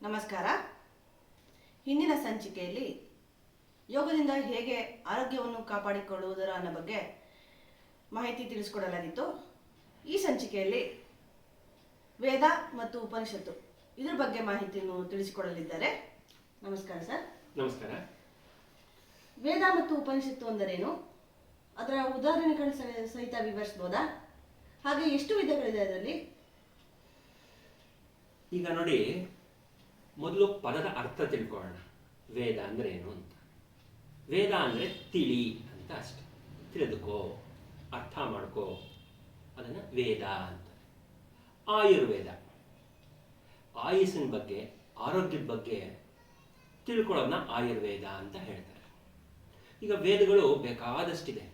ನಮಸ್ಕಾರ. ಹಿಂದಿನ ಸಂಚಿಕೆಯಲ್ಲಿ ಯೋಗದಿಂದ ಹೇಗೆ ಆರೋಗ್ಯವನ್ನು ಕಾಪಾಡಿಕೊಳ್ಳುವುದರ ಅನ್ನೋ ಬಗ್ಗೆ ಮಾಹಿತಿ ತಿಳಿಸಿಕೊಡಲಾಗಿತ್ತು. ಈ ಸಂಚಿಕೆಯಲ್ಲಿ ವೇದ ಮತ್ತು ಉಪನಿಷತ್ತು ಇದರ ಬಗ್ಗೆ ಮಾಹಿತಿಯನ್ನು ತಿಳಿಸಿಕೊಡಲಿದ್ದಾರೆ. ನಮಸ್ಕಾರ ಸರ್. ನಮಸ್ಕಾರ. ವೇದ ಮತ್ತು ಉಪನಿಷತ್ತು ಅಂದರೇನು, ಅದರ ಉದಾಹರಣೆಗಳ ಸಹಿತ ವಿವರಿಸಬಹುದಾ? ಹಾಗೆ ಎಷ್ಟು ವಿಧಗಳಿದೆ ಅದರಲ್ಲಿ? ಈಗ ನೋಡಿ, ಮೊದಲು ಪದದ ಅರ್ಥ ತಿಳ್ಕೊಳ್ಳೋಣ. ವೇದ ಅಂದ್ರೆ ಏನು ಅಂತ. ವೇದ ಅಂದ್ರೆ ತಿಳಿ ಅಂತ ಅಷ್ಟೆ, ತಿಳಿದುಕೋ, ಅರ್ಥ ಮಾಡ್ಕೋ, ಅದನ್ನ ವೇದ ಅಂತ. ಆಯುರ್ವೇದ ಆಯುಸ್ಸಿನ ಬಗ್ಗೆ, ಆರೋಗ್ಯದ ಬಗ್ಗೆ ತಿಳ್ಕೊಳ್ಳೋದನ್ನ ಆಯುರ್ವೇದ ಅಂತ ಹೇಳ್ತಾರೆ. ಈಗ ವೇದಗಳು ಬೇಕಾದಷ್ಟಿದೆ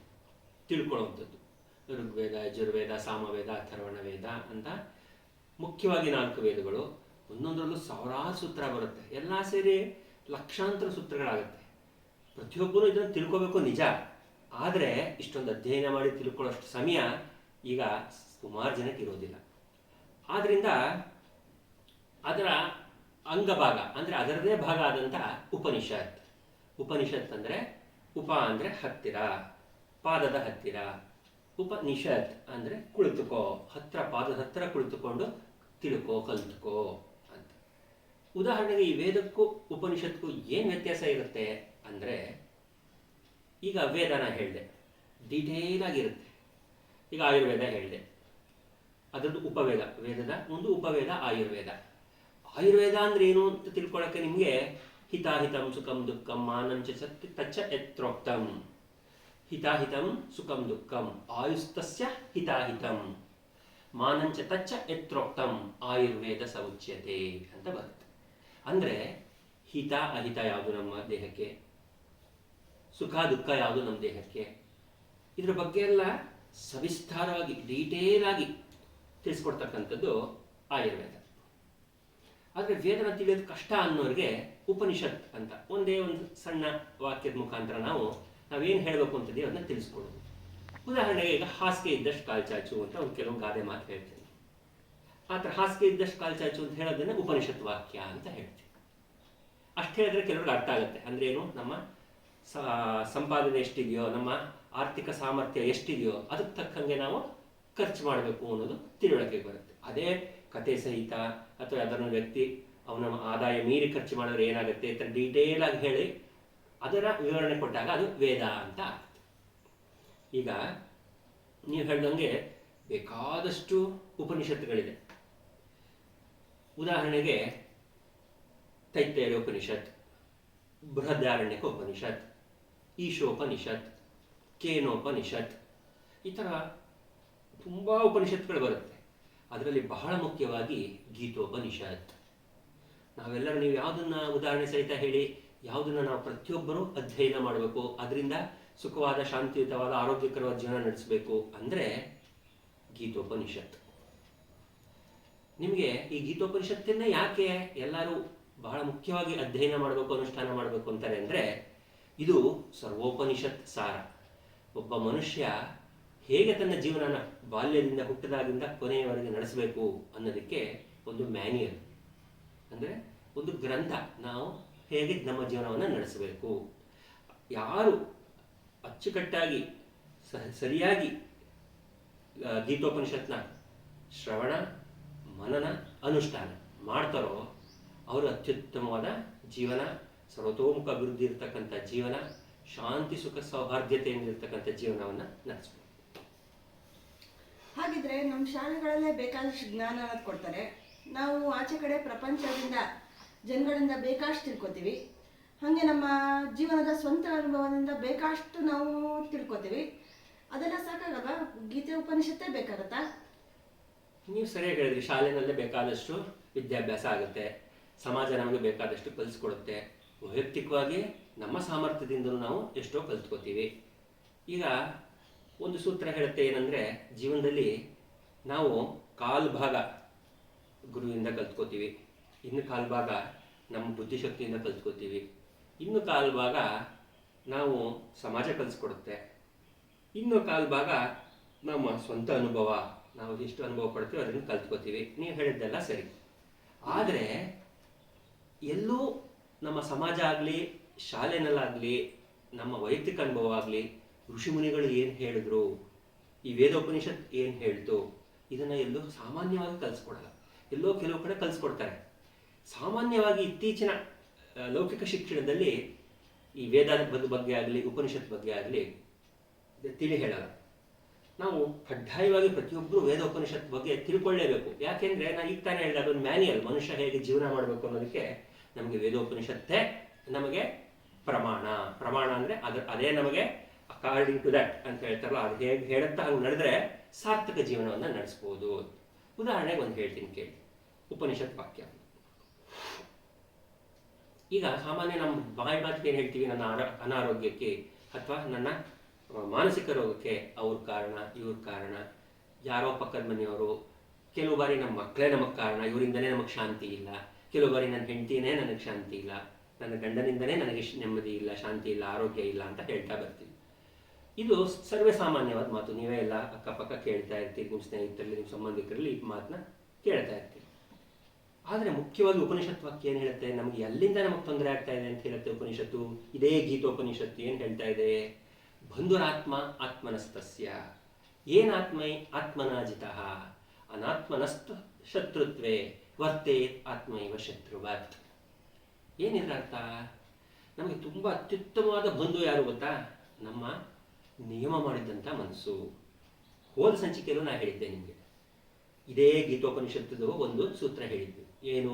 ತಿಳ್ಕೊಳ್ಳುವಂಥದ್ದು. ಋಗ್ವೇದ, ಯಜುರ್ವೇದ, ಸಾಮವೇದ, ಅಥರ್ವಣ ವೇದ ಅಂತ ಮುಖ್ಯವಾಗಿ 4 ವೇದಗಳು. ಒಂದೊಂದರಲ್ಲೂ ಸಾವಿರಾರು ಸೂತ್ರ ಬರುತ್ತೆ, ಎಲ್ಲ ಸೇರಿ ಲಕ್ಷಾಂತರ ಸೂತ್ರಗಳಾಗುತ್ತೆ. ಪ್ರತಿಯೊಬ್ಬರು ಇದನ್ನು ತಿಳ್ಕೋಬೇಕು ನಿಜ, ಆದರೆ ಇಷ್ಟೊಂದು ಅಧ್ಯಯನ ಮಾಡಿ ತಿಳ್ಕೊಳ್ಳೋಷ್ಟು ಸಮಯ ಈಗ ಸುಮಾರು ಜನಕ್ಕೆ ಇರೋದಿಲ್ಲ. ಆದ್ದರಿಂದ ಅದರ ಅಂಗಭಾಗ ಅಂದರೆ ಅದರದೇ ಭಾಗ ಆದಂಥ ಉಪನಿಷತ್. ಉಪನಿಷತ್ ಅಂದರೆ ಉಪ ಅಂದರೆ ಹತ್ತಿರ, ಪಾದದ ಹತ್ತಿರ. ಉಪನಿಷತ್ ಅಂದರೆ ಕುಳಿತುಕೋ, ಹತ್ತಿರ, ಪಾದದ ಹತ್ತಿರ ಕುಳಿತುಕೊಂಡು ತಿಳ್ಕೋ, ಕಲ್ತ್ಕೋ ಅಂತ. ಉದಾಹರಣೆಗೆ ಈ ವೇದಕ್ಕೂ ಉಪನಿಷತ್ಗೂ ಏನು ವ್ಯತ್ಯಾಸ ಇರುತ್ತೆ ಅಂದರೆ, ಈಗ ವೇದನ ಹೇಳಿದೆ, ಡೀಟೇಲ್ ಆಗಿರುತ್ತೆ. ಈಗ ಆಯುರ್ವೇದ ಹೇಳಿದೆ, ಅದರದ್ದು ಉಪವೇದ, ವೇದದ ಒಂದು ಉಪವೇದ ಆಯುರ್ವೇದ. ಆಯುರ್ವೇದ ಅಂದ್ರೆ ಏನು ಅಂತ ತಿಳ್ಕೊಳ್ಳೋಕ್ಕೆ ನಿಮಗೆ ಹಿತಾಹಿತಂ ಸುಖಂ ದುಃಖಂ ಮಾನಂಚ ತಚ್ಚ ಯತ್ರೋಕ್ತಂ. ಹಿತಾಹಿತಂ ಸುಖಂ ದುಃಖಂ ಆಯುಸ್ತಸ್ಯ ಹಿತಾಹಿತಂ ಮಾನಂಚ ತಚ್ಚ ಯತ್ರೋಕ್ತಂ ಆಯುರ್ವೇದ ಸೌಚ್ಯತೆ ಅಂತ ಬರುತ್ತೆ. ಅಂದರೆ ಹಿತ ಅಹಿತ ಯಾವುದು ನಮ್ಮ ದೇಹಕ್ಕೆ, ಸುಖ ದುಃಖ ಯಾವುದು ನಮ್ಮ ದೇಹಕ್ಕೆ, ಇದರ ಬಗ್ಗೆ ಎಲ್ಲ ಸವಿಸ್ತಾರವಾಗಿ ಡೀಟೇಲ್ ಆಗಿ ತಿಳಿಸ್ಕೊಡ್ತಕ್ಕಂಥದ್ದು ಆಯುರ್ವೇದ. ಆದರೆ ವೇದನ ತಿಳಿಯೋದು ಕಷ್ಟ ಅನ್ನೋರಿಗೆ ಉಪನಿಷತ್ ಅಂತ ಒಂದೇ ಒಂದು ಸಣ್ಣ ವಾಕ್ಯದ ಮುಖಾಂತರ ನಾವೇನು ಹೇಳಬೇಕು ಅಂತಿದೆಯೋ ಅದನ್ನ ತಿಳಿಸ್ಕೊಡೋದು. ಉದಾಹರಣೆಗೆ, ಈಗ ಹಾಸಿಗೆ ಇದ್ದಷ್ಟು ಕಾಲ್ಚಾಚು ಅಂತ ಒಂದು ಕೆಲವು ಗಾದೆ ಮಾತು ಹೇಳ್ತೀನಿ. ಆ ಥರ ಹಾಸಿಗೆ ಇದ್ದಷ್ಟು ಕಾಲ್ಚಾಚು ಅಂತ ಹೇಳೋದನ್ನ ಉಪನಿಷತ್ ವಾಕ್ಯ ಅಂತ ಹೇಳ್ತೀವಿ. ಅಷ್ಟು ಹೇಳಿದ್ರೆ ಕೆಲವ್ರಿಗೆ ಅರ್ಥ ಆಗುತ್ತೆ. ಅಂದ್ರೆ ಏನು, ನಮ್ಮ ಸಂಪಾದನೆ ಎಷ್ಟಿದೆಯೋ, ನಮ್ಮ ಆರ್ಥಿಕ ಸಾಮರ್ಥ್ಯ ಎಷ್ಟಿದೆಯೋ ಅದಕ್ಕೆ ತಕ್ಕಂಗೆ ನಾವು ಖರ್ಚು ಮಾಡಬೇಕು ಅನ್ನೋದು ತಿಳುವಳಿಕೆ ಬರುತ್ತೆ. ಅದೇ ಕತೆ ಸಹಿತ ಅಥವಾ ಯಾವ್ದಾರ ವ್ಯಕ್ತಿ ಅವನ ಆದಾಯ ಮೀರಿ ಖರ್ಚು ಮಾಡಿದ್ರೆ ಏನಾಗುತ್ತೆ ಈ ಥರ ಡೀಟೇಲ್ ಆಗಿ ಹೇಳಿ ಅದರ ವಿವರಣೆ ಕೊಟ್ಟಾಗ ಅದು ವೇದ ಅಂತ ಆಗುತ್ತೆ. ಈಗ ನೀವು ಹೇಳ್ದಂಗೆ ಬೇಕಾದಷ್ಟು ಉಪನಿಷತ್ತುಗಳಿದೆ. ಉದಾಹರಣೆಗೆ ತೈತ್ರೇಯ ಉಪನಿಷತ್, ಬೃಹದಾರಣ್ಯಕ ಉಪನಿಷತ್, ಈಶೋಪನಿಷತ್, ಕೇನೋಪನಿಷತ್, ಈ ಥರ ತುಂಬ ಉಪನಿಷತ್ಗಳು ಬರುತ್ತೆ. ಅದರಲ್ಲಿ ಬಹಳ ಮುಖ್ಯವಾಗಿ ಗೀತೋಪನಿಷತ್. ನಾವೆಲ್ಲರೂ, ನೀವು ಯಾವುದನ್ನ ಉದಾಹರಣೆ ಸಹಿತ ಹೇಳಿ, ಯಾವುದನ್ನ ನಾವು ಪ್ರತಿಯೊಬ್ಬರೂ ಅಧ್ಯಯನ ಮಾಡಬೇಕು, ಅದರಿಂದ ಸುಖವಾದ, ಶಾಂತಿಯುತವಾದ, ಆರೋಗ್ಯಕರವಾದ ಜೀವನ ನಡೆಸಬೇಕು ಅಂದರೆ ಗೀತೋಪನಿಷತ್. ನಿಮಗೆ ಈ ಗೀತೋಪನಿಷತ್ತನ್ನ ಯಾಕೆ ಎಲ್ಲರೂ ಬಹಳ ಮುಖ್ಯವಾಗಿ ಅಧ್ಯಯನ ಮಾಡಬೇಕು, ಅನುಷ್ಠಾನ ಮಾಡಬೇಕು ಅಂತಾರೆ ಅಂದರೆ, ಇದು ಸರ್ವೋಪನಿಷತ್ ಸಾರ. ಒಬ್ಬ ಮನುಷ್ಯ ಹೇಗೆ ತನ್ನ ಜೀವನನ ಬಾಲ್ಯದಿಂದ, ಹುಟ್ಟಿದಾಗಿಂದ ಕೊನೆಯವರೆಗೆ ನಡೆಸಬೇಕು ಅನ್ನೋದಕ್ಕೆ ಒಂದು ಮ್ಯಾನ್ಯಲ್, ಅಂದರೆ ಒಂದು ಗ್ರಂಥ. ನಾವು ಹೇಗೆ ನಮ್ಮ ಜೀವನವನ್ನು ನಡೆಸಬೇಕು, ಯಾರು ಅಚ್ಚುಕಟ್ಟಾಗಿ ಸರಿಯಾಗಿ ಗೀತೋಪನಿಷತ್ನ ಶ್ರವಣ, ಮನನ, ಅನುಷ್ಠಾನ ಮಾಡ್ತಾರೋ ಅವರು ಅತ್ಯುತ್ತಮವಾದ ಜೀವನ, ಸರ್ವತೋಮುಖ ಅಭಿವೃದ್ಧಿ ಇರತಕ್ಕಂಥ ಜೀವನ, ಶಾಂತಿ ಸುಖ ಸೌಹಾರ್ದತೆಯಿಂದಿರ್ತಕ್ಕಂಥ ಜೀವನವನ್ನು ನಡೆಸಬೇಕು. ಹಾಗಿದ್ರೆ ನಮ್ಮ ಶಾಲೆಗಳಲ್ಲೇ ಬೇಕಾದಷ್ಟು ಜ್ಞಾನ ಕೊಡ್ತಾರೆ. ನಾವು ಆಚೆ ಕಡೆ ಪ್ರಪಂಚದಿಂದ, ಜನಗಳಿಂದ ಬೇಕಾಷ್ಟು ತಿಳ್ಕೊತೀವಿ. ಹಾಗೆ ನಮ್ಮ ಜೀವನದ ಸ್ವಂತ ಅನುಭವದಿಂದ ಬೇಕಾಷ್ಟು ನಾವು ತಿಳ್ಕೊತೀವಿ. ಅದೆಲ್ಲ ಸಾಕಾಗಲ್ಲ, ಗೀತೆ ಉಪನಿಷತ್ತೇ ಬೇಕಾಗತ್ತಾ? ನೀವು ಸರಿಯಾಗಿ ಹೇಳಿದ್ರಿ. ಶಾಲೆನಲ್ಲೇ ಬೇಕಾದಷ್ಟು ವಿದ್ಯಾಭ್ಯಾಸ ಆಗುತ್ತೆ, ಸಮಾಜ ನಮಗೆ ಬೇಕಾದಷ್ಟು ಕಲಿಸ್ಕೊಡುತ್ತೆ, ವೈಯಕ್ತಿಕವಾಗಿ ನಮ್ಮ ಸಾಮರ್ಥ್ಯದಿಂದ ನಾವು ಎಷ್ಟೋ ಕಲಿತ್ಕೋತೀವಿ. ಈಗ ಒಂದು ಸೂತ್ರ ಹೇಳುತ್ತೆ, ಏನಂದರೆ ಜೀವನದಲ್ಲಿ ನಾವು ಕಾಲು ಭಾಗ ಗುರುವಿಂದ ಕಲ್ತ್ಕೋತೀವಿ, ಇನ್ನು ಕಾಲು ಭಾಗ ನಮ್ಮ ಬುದ್ಧಿಶಕ್ತಿಯಿಂದ ಕಲ್ತ್ಕೋತೀವಿ, ಇನ್ನು ಕಾಲು ಭಾಗ ನಾವು ಸಮಾಜ ಕಲಿಸ್ಕೊಡುತ್ತೆ, ಇನ್ನು ಕಾಲು ಭಾಗ ನಮ್ಮ ಸ್ವಂತ ಅನುಭವ, ನಾವು ಎಷ್ಟು ಅನುಭವ ಪಡ್ತೀವಿ ಅದನ್ನು ಕಲ್ತ್ಕೋತೀವಿ. ನೀವು ಹೇಳಿದ್ದೆಲ್ಲ ಸರಿ. ಆದರೆ ನಮ್ಮ ಸಮಾಜ ಆಗಲಿ, ಶಾಲೆನಲ್ಲಾಗಲಿ, ನಮ್ಮ ವೈಯಕ್ತಿಕ ಅನುಭವ ಆಗಲಿ, ಋಷಿಮುನಿಗಳು ಏನು ಹೇಳಿದ್ರು, ಈ ವೇದೋಪನಿಷತ್ ಏನು ಹೇಳ್ತು, ಇದನ್ನು ಎಲ್ಲೋ ಸಾಮಾನ್ಯವಾಗಿ ಕಲಿಸ್ಕೊಡಲ್ಲ. ಎಲ್ಲೋ ಕೆಲವು ಕಡೆ ಕಲಿಸ್ಕೊಡ್ತಾರೆ. ಸಾಮಾನ್ಯವಾಗಿ ಇತ್ತೀಚಿನ ಲೌಕಿಕ ಶಿಕ್ಷಣದಲ್ಲಿ ಈ ವೇದಾಂತದ ಬಗ್ಗೆ ಆಗಲಿ, ಉಪನಿಷತ್ ಬಗ್ಗೆ ಆಗಲಿ ತಿಳಿ ಹೇಳಲ್ಲ. ನಾವು ಕಡ್ಡಾಯವಾಗಿ ಪ್ರತಿಯೊಬ್ಬರು ವೇದ ಉಪನಿಷತ್ ಬಗ್ಗೆ ತಿಳ್ಕೊಳ್ಳೇಬೇಕು. ಯಾಕೆಂದರೆ ನಾನು ಈಗ ತಾನೇ ಹೇಳಿದ ಅದೊಂದು ಮ್ಯಾನ್ಯಲ್, ಮನುಷ್ಯ ಹೇಗೆ ಜೀವನ ಮಾಡಬೇಕು ಅನ್ನೋದಕ್ಕೆ ನಮಗೆ ವೇದೋಪನಿಷತ್ತೇ ನಮಗೆ ಪ್ರಮಾಣ. ಪ್ರಮಾಣ ಅಂದರೆ ಅದೇ ನಮಗೆ ಅಕಾರ್ಡಿಂಗ್ ಟು ದಟ್ ಅಂತ ಹೇಳ್ತಾರಲ್ಲ, ಅದು ಹೇಗೆ ಹೇಳುತ್ತಾ ಹಂಗೆ ನಡೆದ್ರೆ ಸಾರ್ಥಕ ಜೀವನವನ್ನು ನಡೆಸ್ಬೋದು. ಉದಾಹರಣೆಗೆ ಒಂದು ಹೇಳ್ತೀನಿ ಕೇಳಿ. ಉಪನಿಷತ್ ವಾಕ್ಯ. ಈಗ ಸಾಮಾನ್ಯ ನಮ್ಮ ಬಾಯಿ ಮಾತಿಗೆ ಏನು ಹೇಳ್ತೀವಿ, ನನ್ನ ಅನಾರೋಗ್ಯಕ್ಕೆ ಅಥವಾ ನನ್ನ ಮಾನಸಿಕ ರೋಗಕ್ಕೆ ಅವ್ರ ಕಾರಣ, ಇವ್ರ ಕಾರಣ, ಯಾರೋ ಪಕ್ಕದ ಮನೆಯವರು, ಕೆಲವು ಬಾರಿ ನಮ್ಮ ಮಕ್ಕಳೇ ನಮಗೆ ಕಾರಣ, ಇವರಿಂದನೇ ನಮಗೆ ಶಾಂತಿ ಇಲ್ಲ, ಕೆಲವು ಬಾರಿ ನನ್ನ ಹೆಂಡತಿನೇ ನನಗೆ ಶಾಂತಿ ಇಲ್ಲ, ನನ್ನ ಗಂಡನಿಂದನೇ ನನಗೆ ನೆಮ್ಮದಿ ಇಲ್ಲ, ಶಾಂತಿ ಇಲ್ಲ, ಆರೋಗ್ಯ ಇಲ್ಲ ಅಂತ ಹೇಳ್ತಾ ಬರ್ತೀವಿ. ಇದು ಸರ್ವೇ ಸಾಮಾನ್ಯವಾದ ಮಾತು. ನೀವೇ ಎಲ್ಲ ಅಕ್ಕಪಕ್ಕ ಕೇಳ್ತಾ ಇರ್ತೀರಿ, ನಿಮ್ಮ ಸ್ನೇಹಿತರಲ್ಲಿ, ನಿಮ್ಮ ಸಂಬಂಧಿಕರಲ್ಲಿ ಈ ಮಾತನ್ನ ಕೇಳ್ತಾ ಇರ್ತೀರಿ. ಆದರೆ ಮುಖ್ಯವಾಗಿ ಉಪನಿಷತ್ ವಾಕ್ಯ ಏನು ಹೇಳುತ್ತೆ, ನಮಗೆ ಎಲ್ಲಿಂದ ನಮಗೆ ತೊಂದರೆ ಆಗ್ತಾ ಇದೆ ಅಂತ ಹೇಳುತ್ತೆ ಉಪನಿಷತ್ತು. ಇದೇ ಗೀತೋಪನಿಷತ್ತು ಏನು ಹೇಳ್ತಾ ಇದೆ, ಬಂಧುರಾತ್ಮ ಆತ್ಮನಸ್ತಸ್ಯ ಏನಾತ್ಮೈ ಆತ್ಮನಾಜಿತಃ ಅನಾತ್ಮನಸ್ತು ಶತ್ರುತ್ವೇ ವರ್ತೇತ್ ಆತ್ಮೈವ ಶತ್ರುವತ್. ಏನಿದ್ರ ಅರ್ಥ? ನಮಗೆ ತುಂಬ ಅತ್ಯುತ್ತಮವಾದ ಬಂಧು ಯಾರು ಗೊತ್ತಾ? ನಮ್ಮ ನಿಯಮ ಮಾಡಿದ್ದಂಥ ಮನಸ್ಸು. ಹೋದ ಸಂಚಿಕೆಯಲ್ಲೂ ನಾನು ಹೇಳಿದ್ದೆ ನಿಮಗೆ, ಇದೇ ಗೀತೋಪನಿಷತ್ತದು ಒಂದು ಸೂತ್ರ ಹೇಳಿದ್ವಿ. ಏನು?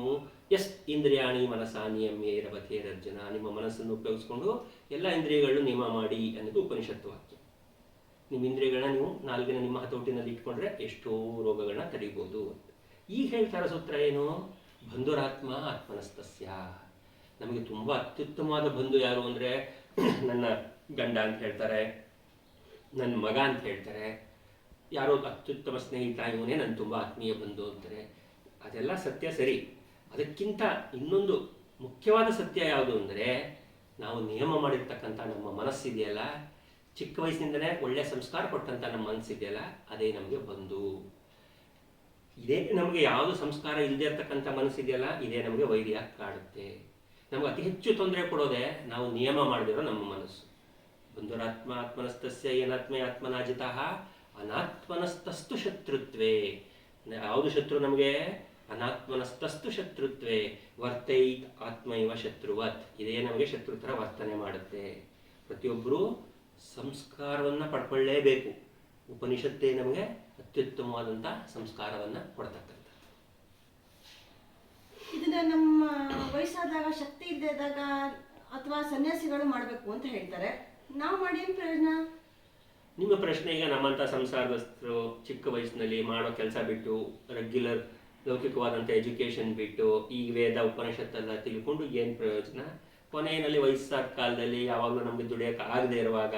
ಎಸ್ ಇಂದ್ರಿಯಾಣಿ ಮನಸಾ ನಿಯಮ್ಯೇರವಥೇರರ್ಜುನ. ನಿಮ್ಮ ಮನಸ್ಸನ್ನು ಉಪಯೋಗಿಸ್ಕೊಂಡು ಎಲ್ಲ ಇಂದ್ರಿಯಗಳನ್ನು ನಿಯಮ ಮಾಡಿ ಅನ್ನೋದು ಉಪನಿಷತ್ತು ವಾಕ್ಯ. ನಿಮ್ಮ ಇಂದ್ರಿಯಗಳನ್ನ ನೀವು ನಾಲ್ಗಿನ ನಿಮ್ಮ ಹತೋಟಿನಲ್ಲಿ ಇಟ್ಕೊಂಡ್ರೆ ಎಷ್ಟೋ ರೋಗಗಳನ್ನ ತಡಿಬೋದು. ಈಗ ಹೇಳ್ತಾರ ಸೂತ್ರ ಏನು? ಬಂಧುರಾತ್ಮ ಆತ್ಮನಸ್ತಸ್ಯ. ನಮಗೆ ತುಂಬ ಅತ್ಯುತ್ತಮವಾದ ಬಂಧು ಯಾರು ಅಂದರೆ ನನ್ನ ಗಂಡ ಅಂತ ಹೇಳ್ತಾರೆ, ನನ್ನ ಮಗ ಅಂತ ಹೇಳ್ತಾರೆ, ಯಾರೋ ಅತ್ಯುತ್ತಮ ಸ್ನೇಹಿತ, ಇವನೇ ನನ್ನ ತುಂಬ ಆತ್ಮೀಯ ಬಂಧು ಅಂತಾರೆ. ಅದೆಲ್ಲ ಸತ್ಯ ಸರಿ. ಅದಕ್ಕಿಂತ ಇನ್ನೊಂದು ಮುಖ್ಯವಾದ ಸತ್ಯ ಯಾವುದು ಅಂದರೆ, ನಾವು ನಿಯಮ ಮಾಡಿರ್ತಕ್ಕಂಥ ನಮ್ಮ ಮನಸ್ಸಿದೆಯಲ್ಲ, ಚಿಕ್ಕ ವಯಸ್ಸಿನಿಂದಲೇ ಒಳ್ಳೆಯ ಸಂಸ್ಕಾರ ಕೊಟ್ಟಂಥ ನಮ್ಮ ಮನಸ್ಸಿದೆಯಲ್ಲ, ಅದೇ ನಮಗೆ ಬಂಧು. ಇದೇ ನಮಗೆ ಯಾವುದು ಸಂಸ್ಕಾರ ಇಲ್ಲದೆ ಇರ್ತಕ್ಕಂಥ ಮನಸ್ಸಿದೆಯಲ್ಲ, ಇದೇ ನಮಗೆ ವೈರ್ಯ ಕಾಡುತ್ತೆ. ನಮಗೆ ಅತಿ ಹೆಚ್ಚು ತೊಂದರೆ ಕೊಡೋದೇ ನಾವು ನಿಯಮ ಮಾಡದಿರೋ ನಮ್ಮ ಮನಸ್ಸು. ಬಂಧುರಾತ್ಮ ಆತ್ಮನಸ್ತಸ್ಯ ಏನಾತ್ಮೇ ಆತ್ಮನಾಜಿತಃ ಅನಾತ್ಮನಸ್ತಸ್ತು ಶತ್ರುತ್ವೇ. ಯಾವುದು ಶತ್ರು ನಮಗೆ? ಅನಾತ್ಮನಸ್ತಸ್ತು ಶತ್ರುತ್ವೇ ವರ್ತೈತ್ ಆತ್ಮೈವ ಶತ್ರುವತ್. ಇದೇ ನಮಗೆ ಶತ್ರು ಥರ ವರ್ತನೆ ಮಾಡುತ್ತೆ. ಪ್ರತಿಯೊಬ್ಬರೂ ಸಂಸ್ಕಾರವನ್ನು ಪಡ್ಕೊಳ್ಳೇಬೇಕು. ಉಪನಿಷತ್ತೇ ನಮಗೆ ಅತ್ಯುತ್ತಮವಾದಂಥ ಸಂಸ್ಕಾರವನ್ನು ಕೊಡ್ತಕ್ಕಂಥ. ಇದನ್ನ ನಮ್ಮ ವಯಸ್ಸಾದಾಗ, ಶಕ್ತಿ ಇದ್ದಾಗ ಅಥವಾ ಸನ್ಯಾಸಿಗಳು ಮಾಡಬೇಕು ಅಂತ ಹೇಳ್ತಾರೆ. ನಾವು ಮಾಡಿ ಏನು ಪ್ರಯೋಜನ? ನಿಮ್ಮ ಪ್ರಶ್ನೆ ಈಗ ನಮ್ಮಂಥ ಸಂಸಾರದಸ್ಥರು ಚಿಕ್ಕ ವಯಸ್ಸಿನಲ್ಲಿ ಮಾಡೋ ಕೆಲಸ ಬಿಟ್ಟು, ರೆಗ್ಯುಲರ್ ಲೌಕಿಕವಾದಂಥ ಎಜುಕೇಷನ್ ಬಿಟ್ಟು ಈ ವೇದ ಉಪನಿಷತ್ತೆಲ್ಲ ತಿಳ್ಕೊಂಡು ಏನು ಪ್ರಯೋಜನ? ಕೊನೆಯಲ್ಲಿ ವಯಸ್ಸಾದ ಕಾಲದಲ್ಲಿ ಯಾವಾಗಲೂ ನಮಗೆ ದುಡಿಯೋಕೆ ಆಗದೆ ಇರುವಾಗ,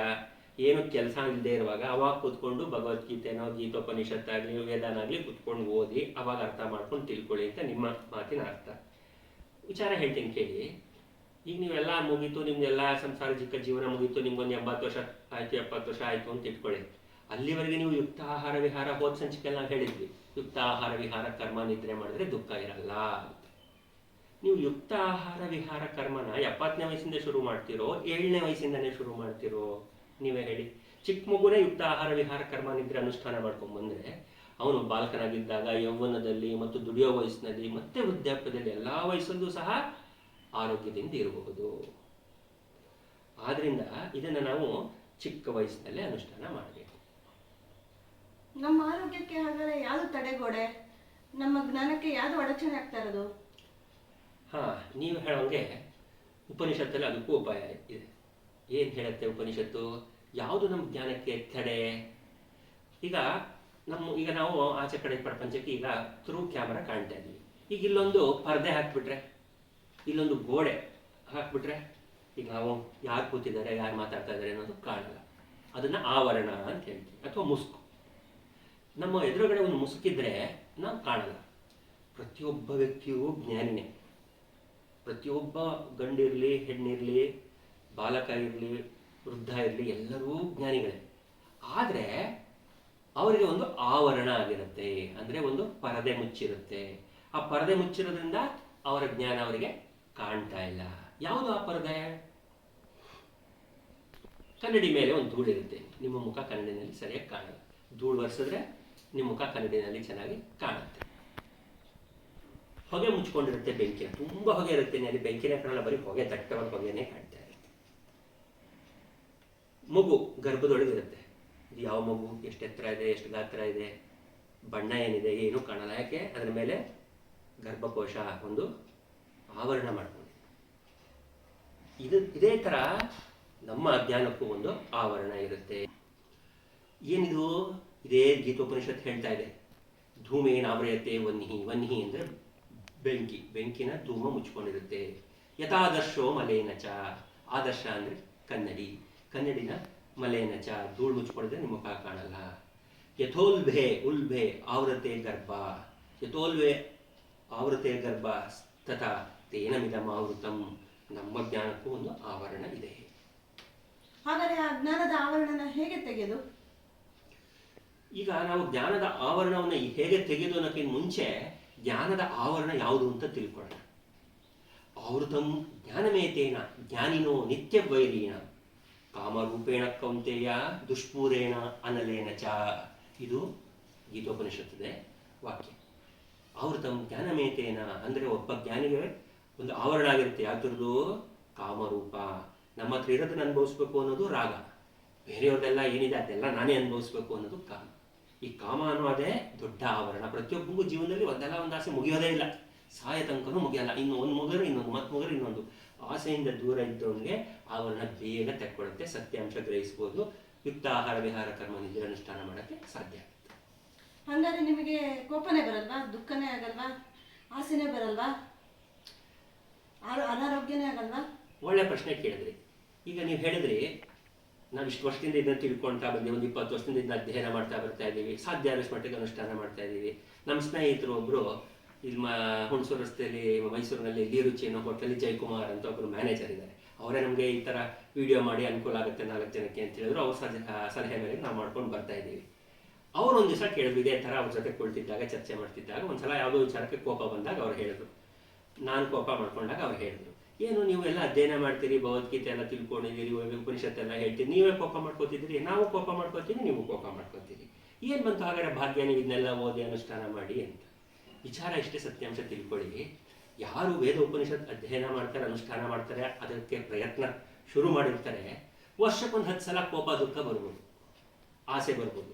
ಏನು ಕೆಲಸ ಇಲ್ಲದೆ ಇರುವಾಗ, ಅವಾಗ ಕೂತ್ಕೊಂಡು ಭಗವದ್ಗೀತೆನೋ ಗೀತೋಪನಿಷತ್ತಾಗಲಿ ವೇದನಾಗಲಿ ಕೂತ್ಕೊಂಡು ಓದಿ ಅವಾಗ ಅರ್ಥ ಮಾಡ್ಕೊಂಡು ತಿಳ್ಕೊಳ್ಳಿ ಅಂತ ನಿಮ್ಮ ಮಾತಿನ ಅರ್ಥ. ವಿಚಾರ ಹೇಳ್ತೀನಿ ಕೇಳಿ. ಈಗ ನೀವೆಲ್ಲ ಮುಗೀತು, ನಿಮ್ದೆಲ್ಲ ಸಂಸಾರ ಚಿಕ್ಕ ಜೀವನ ಮುಗೀತು, ನಿಮ್ಗೊಂದು 80 ವರ್ಷ ಆಯಿತು, 70 ವರ್ಷ ಆಯಿತು ಅಂತ ಇಟ್ಕೊಳ್ಳಿ. ಅಲ್ಲಿವರೆಗೆ ನೀವು ಯುಕ್ತ ಆಹಾರ ವಿಹಾರ, ಹೋದ ಸಂಚಿಕೆಯಲ್ಲಿ ನಾವು ಹೇಳಿದ್ವಿ, ಯುಕ್ತ ಆಹಾರ ವಿಹಾರ ಕರ್ಮ ನಿದ್ರೆ ಮಾಡಿದ್ರೆ ದುಃಖ ಇರಲ್ಲ. ನೀವು ಯುಕ್ತ ಆಹಾರ ವಿಹಾರ ಕರ್ಮನ 70ನೇ ವಯಸ್ಸಿಂದ ಶುರು ಮಾಡ್ತಿರೋ, 7ನೇ ವಯಸ್ಸಿಂದನೇ ಶುರು ಮಾಡ್ತಿರೋ? ನೀವೇ ಹೇಳಿ. ಚಿಕ್ಕ ಮಗುನೇ ಯುಕ್ತ ಆಹಾರ ವಿಹಾರ ಕರ್ಮ ನಿದ್ರೆ ಅನುಷ್ಠಾನ ಮಾಡ್ಕೊಂಡ್ಬಂದ್ರೆ ಅವನು ಬಾಲಕನಾಗಿದ್ದಾಗ, ಯೌವನದಲ್ಲಿ ಮತ್ತು ದುಡಿಯೋ ವಯಸ್ಸಿನಲ್ಲಿ ಮತ್ತೆ ವೃದ್ಧಾಪ್ಯದಲ್ಲಿ ಎಲ್ಲ ವಯಸ್ಸಲ್ಲೂ ಸಹ ಆರೋಗ್ಯದಿಂದ ಇರಬಹುದು. ಆದ್ರಿಂದ ಇದನ್ನು ನಾವು ಚಿಕ್ಕ ವಯಸ್ಸಿನಲ್ಲೇ ಅನುಷ್ಠಾನ ಮಾಡಬೇಕು. ನಮ್ಮ ಆರೋಗ್ಯಕ್ಕೆ ಹಾಗಾದ್ರೆ ಯಾವುದು ತಡೆಗೋಡೆ? ನಮ್ಮ ಜ್ಞಾನಕ್ಕೆ ಯಾವುದು ಅಡಚಣೆ ಆಗ್ತಾ ಇರೋದು? ನೀವು ಹೇಳೋಂಗೆ ಉಪನಿಷತ್ತಲ್ಲಿ ಅದಕ್ಕೂ ಉಪಾಯ ಇದೆ. ಏನು ಹೇಳುತ್ತೆ ಉಪನಿಷತ್ತು? ಯಾವುದು ನಮ್ಮ ಜ್ಞಾನಕ್ಕೆ ತಡೆ? ಈಗ ನಾವು ಆಚೆ ಕಡೆ ಪ್ರಪಂಚಕ್ಕೆ ಈಗ ಥ್ರೂ ಕ್ಯಾಮರಾ ಕಾಣ್ತಾ ಇದ್ದೀವಿ. ಈಗ ಇಲ್ಲೊಂದು ಪರ್ದೆ ಹಾಕ್ಬಿಟ್ರೆ, ಇಲ್ಲೊಂದು ಗೋಡೆ ಹಾಕ್ಬಿಟ್ರೆ, ಈಗ ನಾವು ಯಾರು ಕೂತಿದ್ದಾರೆ, ಯಾರು ಮಾತಾಡ್ತಾ ಇದ್ದಾರೆ ಅನ್ನೋದು ಕಾಣಲ್ಲ. ಅದನ್ನು ಆವರಣ ಅಂತ ಹೇಳ್ತೀವಿ, ಅಥವಾ ಮುಸುಕು. ನಮ್ಮ ಎದುರುಗಡೆ ಒಂದು ಮುಸುಕಿದ್ರೆ ನಾವು ಕಾಣಲ್ಲ. ಪ್ರತಿಯೊಬ್ಬ ವ್ಯಕ್ತಿಯೂ ಜ್ಞಾನಿನೇ. ಪ್ರತಿಯೊಬ್ಬ ಗಂಡಿರಲಿ, ಹೆಣ್ಣಿರಲಿ, ಬಾಲಕ ಇರಲಿ, ವೃದ್ಧ ಇರಲಿ, ಎಲ್ಲರೂ ಜ್ಞಾನಿಗಳೇ. ಆದರೆ ಅವರಿಗೆ ಒಂದು ಆವರಣ ಆಗಿರುತ್ತೆ, ಅಂದರೆ ಒಂದು ಪರದೆ ಮುಚ್ಚಿರುತ್ತೆ. ಆ ಪರದೆ ಮುಚ್ಚಿರೋದ್ರಿಂದ ಅವರ ಜ್ಞಾನ ಅವರಿಗೆ ಕಾಣ್ತಾ ಇಲ್ಲ. ಯಾವುದು ಆ ಪರದೆ? ಕನ್ನಡಿ ಮೇಲೆ ಒಂದು ಧೂಳಿರುತ್ತೆ, ನಿಮ್ಮ ಮುಖ ಕನ್ನಡಿನಲ್ಲಿ ಸರಿಯಾಗಿ ಕಾಣಲ್ಲ. ಧೂಳು ಒರೆಸಿದ್ರೆ ನಿಮ್ಮ ಮುಖ ಕನ್ನಡಿನಲ್ಲಿ ಚೆನ್ನಾಗಿ ಕಾಣುತ್ತೆ. ಹೊಗೆ ಮುಚ್ಕೊಂಡಿರುತ್ತೆ, ಬೆಂಕಿನ ತುಂಬ ಹೊಗೆ ಇರುತ್ತೆ, ಅಲ್ಲಿ ಬೆಂಕಿನೇ ಕಾಣಲ್ಲ, ಬರೀ ಹೊಗೆ, ದಟ್ಟವಾದ ಹೊಗೆನೇ ಕಾಣ್ತಾ ಇರುತ್ತೆ. ಮಗು ಗರ್ಭದೊಳಗಿರುತ್ತೆ. ಇದು ಯಾವ ಮಗು, ಎಷ್ಟು ಎತ್ತರ ಇದೆ, ಎಷ್ಟು ಗಾತ್ರ ಇದೆ, ಬಣ್ಣ ಏನಿದೆ, ಏನೂ ಕಾಣಲ್ಲ. ಯಾಕೆ? ಅದರ ಮೇಲೆ ಗರ್ಭಕೋಶ ಒಂದು ಆವರಣ ಮಾಡ್ಕೊಂಡಿದೆ. ಇದೇ ಥರ ನಮ್ಮ ಅಜ್ಞಾನಕ್ಕೂ ಒಂದು ಆವರಣ ಇರುತ್ತೆ. ಏನಿದು? ಇದೇ ಗೀತೋಪನಿಷತ್ ಹೇಳ್ತಾ ಇದೆ, ಧೂಮೇನ ಆವ್ರಯತೆ ವನ್ಹಿ. ವನ್ಹಿ ಅಂದರೆ ಬೆಂಕಿ, ಬೆಂಕಿನ ಧೂಮ ಮುಚ್ಕೊಂಡಿರುತ್ತೆ. ಯಥಾದರ್ಶೋ ಮಲೇನಚ. ಆದರ್ಶ ಅಂದರೆ ಕನ್ನಡಿ, ಕನ್ನಡಿನ ಮಲೇನಚ, ಧೂಳು ಮುಚ್ಕೊಂಡಿದ್ರೆ ನಿಮ್ಮ ಮುಖ ಕಾಣಲ್ಲ. ಯಥೋಲ್ಭೆ, ಉಲ್ಭೆ ಆವೃತೆ ಗರ್ಭ. ಯಥೋಲ್ಭೆ ಆವೃತೆ ಗರ್ಭ ತಥಾ ತೇನಮಿದಂ ಆವೃತಂ. ನಮ್ಮ ಜ್ಞಾನಕ್ಕೂ ಒಂದು ಆವರಣ ಇದೆ. ಹಾಗಾದರೆ ಆ ಜ್ಞಾನದ ಆವರಣನ ಹೇಗೆ ತೆಗೆದು? ಈಗ ನಾವು ಜ್ಞಾನದ ಆವರಣವನ್ನು ಹೇಗೆ ತೆಗೆದು ಅನ್ನೋಕ್ಕಿಂತ ಮುಂಚೆ ಜ್ಞಾನದ ಆವರಣ ಯಾವುದು ಅಂತ ತಿಳ್ಕೊಳ್ಳೋಣ. ಆವೃತಂ ಜ್ಞಾನಮೇತೇನ ಜ್ಞಾನಿನೋ ನಿತ್ಯ ವೈರೀಣ ಕಾಮರೂಪೇಣ ಕೌಂತೆಯ ದುಷ್ಪೂರೇಣ ಅನಲೇನ ಚ. ಇದು ಗೀತೋಪನಿಷತ್ತಿದೆ ವಾಕ್ಯ. ಆವೃತಂ ಜ್ಞಾನಮೇತೇನ ಅಂದರೆ ಒಬ್ಬ ಜ್ಞಾನಿಗೆ ಒಂದು ಆವರಣ ಆಗಿರುತ್ತೆ. ಯಾವ್ದು? ಕಾಮರೂಪ. ನಮ್ಮ ಹತ್ರ ಇರೋದನ್ನ ಅನುಭವಿಸ್ಬೇಕು ಅನ್ನೋದು ರಾಗ, ಬೇರೆಯವ್ರದೆಲ್ಲ ಏನಿದೆ ಅದೆಲ್ಲ ನಾನೇ ಅನುಭವಿಸ್ಬೇಕು ಅನ್ನೋದು ಕಾಮ. ಈ ಕಾಮ ಅನ್ನೋದೇ ದೊಡ್ಡ ಆವರಣ. ಪ್ರತಿಯೊಬ್ಬರಿಗೂ ಜೀವನದಲ್ಲಿ ಒಂದೆಲ್ಲ ಒಂದು ಆಸೆ ಮುಗಿಯೋದೇ ಇಲ್ಲ, ಸಾಯ ತನಕನೂ ಮುಗಿಯಲ್ಲ. ಇನ್ನು ಒಂದು ಮುಗಿದ್ರೆ ಇನ್ನೊಂದು, ಮತ್ತೆ ಮುಗಿದ್ರೆ ಇನ್ನೊಂದು. ಆಸೆಯಿಂದ ದೂರ ಇದ್ದವನಿಗೆ ಆವರಣ ಬೇಗ ತೆಕ್ಕೊಳ್ಳುತ್ತೆ, ಸತ್ಯಾಂಶ ಗ್ರಹಿಸ್ಬೋದು, ಯುಕ್ತ ಆಹಾರ ವಿಹಾರ ಕರ್ಮ ನಿದ್ರೆ ಅನುಷ್ಠಾನ ಮಾಡೋಕ್ಕೆ ಸಾಧ್ಯ ಆಗುತ್ತೆ. ಹಾಗಾದ್ರೆ ನಿಮಗೆ ಕೋಪನೇ ಬರಲ್ವಾ? ದುಃಖನೇ ಆಗಲ್ವಾ? ಆಸೆನೇ ಬರಲ್ವಾ? ಅನಾರೋಗ್ಯನೇ ಆಗಲ್ವಾ? ಒಳ್ಳೆ ಪ್ರಶ್ನೆ ಕೇಳಿದ್ರಿ. ಈಗ ನೀವು ಹೇಳಿದ್ರಿ, ನಾವು ಇಷ್ಟು ವರ್ಷದಿಂದ ಇದನ್ನು ತಿಳ್ಕೊಳ್ತಾ ಬಂದೀವಿ, ಒಂದು 20 ವರ್ಷದಿಂದ ಇದನ್ನ ಅಧ್ಯಯನ ಮಾಡ್ತಾ ಬರ್ತಾ ಇದ್ದೀವಿ, ಸಾಧ್ಯ ಆದಷ್ಟು ಮಟ್ಟಿಗೆ ಅನುಷ್ಠಾನ ಮಾಡ್ತಾ ಇದ್ದೀವಿ. ನಮ್ಮ ಸ್ನೇಹಿತರು ಒಬ್ಬರು ಇಲ್ಲಿ ಹುಣಸೂರು ರಸ್ತೆಯಲ್ಲಿ ಮೈಸೂರಿನಲ್ಲಿ ಲಿರುಚಿ ಅನ್ನೋ ಹೋಟೆಲ್ ಜಯಕುಮಾರ್ ಅಂತ ಒಬ್ಬರು ಮ್ಯಾನೇಜರ್ ಇದ್ದಾರೆ. ಅವರೇ ನಮಗೆ ಈ ಥರ ವಿಡಿಯೋ ಮಾಡಿ ಅನುಕೂಲ ಆಗುತ್ತೆ 4 ಜನಕ್ಕೆ ಅಂತ ಹೇಳಿದ್ರು. ಅವ್ರ ಸಲಹೆ ಮೇಲೆ ನಾವು ಮಾಡ್ಕೊಂಡು ಬರ್ತಾ ಇದ್ದೀವಿ. ಅವರು ಒಂದು ದಿವಸ ಕೇಳಿದ್ರು, ಇದೇ ಥರ ಅವ್ರ ಜೊತೆ ಕುಳಿತಿದ್ದಾಗ ಚರ್ಚೆ ಮಾಡ್ತಿದ್ದಾಗ ಒಂದ್ಸಲ ಯಾವುದೋ ವಿಚಾರಕ್ಕೆ ಕೋಪ ಬಂದಾಗ ಅವ್ರು ಹೇಳಿದ್ರು. ನಾನು ಕೋಪ ಮಾಡ್ಕೊಂಡಾಗ ಅವ್ರು ಹೇಳಿದ್ರು, ಏನು ನೀವು ಎಲ್ಲ ಅಧ್ಯಯನ ಮಾಡ್ತೀರಿ, ಭಗವದ್ಗೀತೆ ಎಲ್ಲ ತಿಳ್ಕೊಂಡಿದ್ದೀರಿ, ಉಪನಿಷತ್ತೆಲ್ಲ ಹೇಳ್ತೀರಿ, ನೀವೇ ಕೋಪ ಮಾಡ್ಕೋತಿದ್ದೀರಿ, ನಾವು ಕೋಪ ಮಾಡ್ಕೋತೀವಿ, ನೀವು ಕೋಪ ಮಾಡ್ಕೋತೀರಿ, ಏನು ಬಂತು ಹಾಗಾದ್ರೆ ಭಾಗ್ಯ, ನೀವು ಇದನ್ನೆಲ್ಲ ಓದಿ ಅನುಷ್ಠಾನ ಮಾಡಿ ಅಂತ. ವಿಚಾರ ಇಷ್ಟೇ, ಸತ್ಯಾಂಶ ತಿಳ್ಕೊಳ್ಳಿ. ಯಾರು ವೇದ ಉಪನಿಷತ್ ಅಧ್ಯಯನ ಮಾಡ್ತಾರೆ, ಅನುಷ್ಠಾನ ಮಾಡ್ತಾರೆ, ಅದಕ್ಕೆ ಪ್ರಯತ್ನ ಶುರು ಮಾಡಿರ್ತಾರೆ, ವರ್ಷಕ್ಕೊಂದು 10 ಸಲ ಕೋಪ ದುಃಖ ಬರ್ಬೋದು, ಆಸೆ ಬರ್ಬೋದು.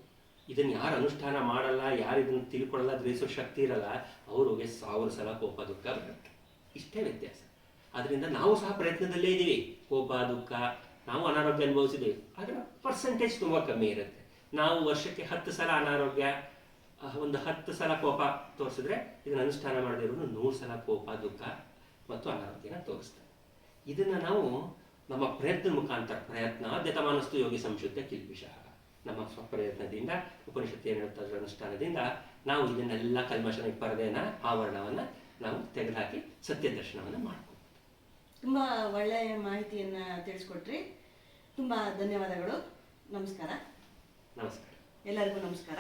ಇದನ್ನು ಯಾರು ಅನುಷ್ಠಾನ ಮಾಡಲ್ಲ, ಯಾರು ಇದನ್ನು ತಿಳ್ಕೊಳ್ಳಲ್ಲ, ಗ್ರಹಿಸೋ ಶಕ್ತಿ ಇರಲ್ಲ, ಅವ್ರಿಗೆ 1000 ಸಲ ಕೋಪ ದುಃಖ ಬರುತ್ತೆ. ಇಷ್ಟೇ ವ್ಯತ್ಯಾಸ. ಅದರಿಂದ ನಾವು ಸಹ ಪ್ರಯತ್ನದಲ್ಲೇ ಇದ್ದೀವಿ. ಕೋಪ ದುಃಖ, ನಾವು ಅನಾರೋಗ್ಯ ಅನುಭವಿಸಿದ್ದೀವಿ, ಆದರೆ ಪರ್ಸೆಂಟೇಜ್ ತುಂಬ ಕಮ್ಮಿ ಇರುತ್ತೆ. ನಾವು ವರ್ಷಕ್ಕೆ 10 ಸಲ ಅನಾರೋಗ್ಯ, ಒಂದು 10 ಸಲ ಕೋಪ ತೋರಿಸಿದ್ರೆ, ಇದನ್ನು ಅನುಷ್ಠಾನ ಮಾಡದಿರೋನು 100 ಸಲ ಕೋಪ ದುಃಖ ಮತ್ತು ಅನಾರೋಗ್ಯನ ತೋರಿಸ್ತಾರೆ. ಇದನ್ನು ನಾವು ನಮ್ಮ ಪ್ರಯತ್ನದ ಮುಖಾಂತರ, ಪ್ರಯತ್ನ ಅಧ್ಯತಮಾನಸ್ತು ಯೋಗಿ ಸಂಶುದ್ಧ ಕಿಲ್ಬಿಷಃ, ನಮ್ಮ ಸ್ವಪ್ರಯತ್ನದಿಂದ ಉಪನಿಷತ್ತು ಏನು ಹೇಳುತ್ತೆ ಅದರ ಅನುಷ್ಠಾನದಿಂದ ನಾವು ಇದನ್ನೆಲ್ಲ ಕಲ್ಮಶನ ಪರದೆನ ಆವರಣವನ್ನು ನಾವು ತೆಗೆದುಹಾಕಿ ಸತ್ಯ ದರ್ಶನವನ್ನು ಮಾಡ್ತೀವಿ. ತುಂಬ ಒಳ್ಳೆಯ ಮಾಹಿತಿಯನ್ನು ತಿಳಿಸ್ಕೊಟ್ರಿ. ತುಂಬ ಧನ್ಯವಾದಗಳು. ನಮಸ್ಕಾರ. ನಮಸ್ಕಾರ. ಎಲ್ಲರಿಗೂ ನಮಸ್ಕಾರ.